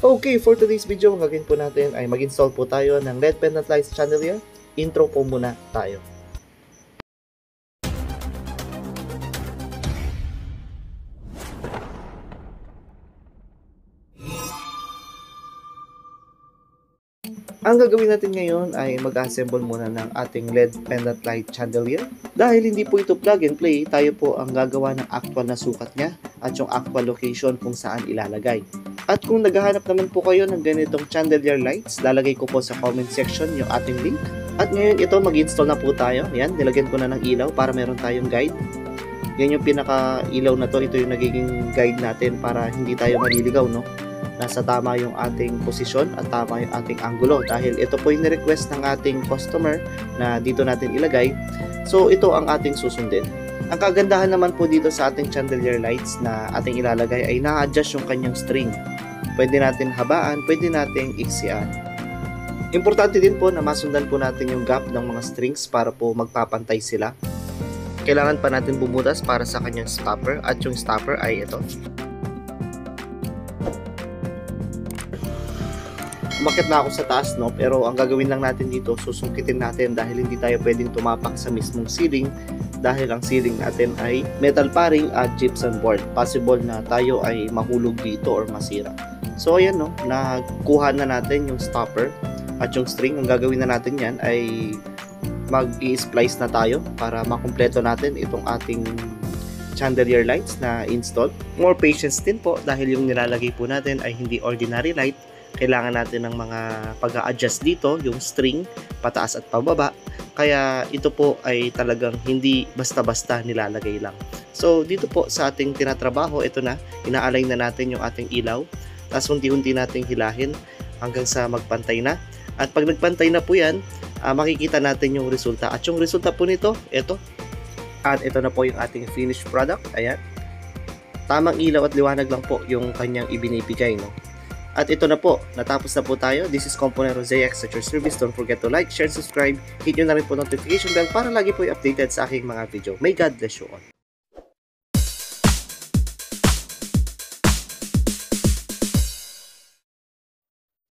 Okay, for today's video, ang gagawin po natin ay mag-install po tayo ng LED pendant lights chandelier. Intro po muna tayo. Ang gagawin natin ngayon ay mag-assemble muna ng ating LED pendant light chandelier. Dahil hindi po ito plug and play, tayo po ang gagawa ng actual na sukat niya at yung actual location kung saan ilalagay. At kung naghahanap naman po kayo ng ganitong chandelier lights, lalagay ko po sa comment section yung ating link. At ngayon ito, mag-install na po tayo. Yan, nilagyan ko na ng ilaw para meron tayong guide. Yan yung pinaka-ilaw na to. Ito yung nagiging guide natin para hindi tayo maliligaw, no? Nasa tama yung ating posisyon at tama yung ating angulo. Dahil ito po yung ni-request ng ating customer na dito natin ilagay. So, ito ang ating susundin. Ang kagandahan naman po dito sa ating chandelier lights na ating ilalagay ay na-adjust yung kanyang string. Pwede natin habaan, pwede natin iksian. Importante din po na masundan po natin yung gap ng mga strings para po magpapantay sila. Kailangan pa natin bumutas para sa kanyang stopper at yung stopper ay ito. Umakyat na ako sa taas, no? Pero ang gagawin lang natin dito, susungkitin natin dahil hindi tayo pwedeng tumapak sa mismong ceiling dahil ang ceiling natin ay metal paring at gypsum board. Possible na tayo ay mahulog dito or masira. So ayan, no, nakuha na natin yung stopper at yung string. Ang gagawin na natin yan ay mag-i-splice na tayo para makumpleto natin itong ating chandelier lights na install. More patience din po dahil yung nilalagay po natin ay hindi ordinary light. Kailangan natin ng mga pag-a-adjust dito, yung string, pataas at pababa. Kaya ito po ay talagang hindi basta-basta nilalagay lang. So dito po sa ating tinatrabaho, ito na, ina-align na natin yung ating ilaw. Tapos unti-unti nating hilahin hanggang sa magpantay na. At pag nagpantay na po yan, makikita natin yung resulta. At yung resulta po nito, ito. At ito na po yung ating finished product. Ayan. Tamang ilaw at liwanag lang po yung kanyang ibinibigay, no? At ito na po, natapos na po tayo. This is Componero ZX at your service. Don't forget to like, share, subscribe. Hit nyo na rin po notification bell para lagi po updated sa aking mga video. May God bless you all.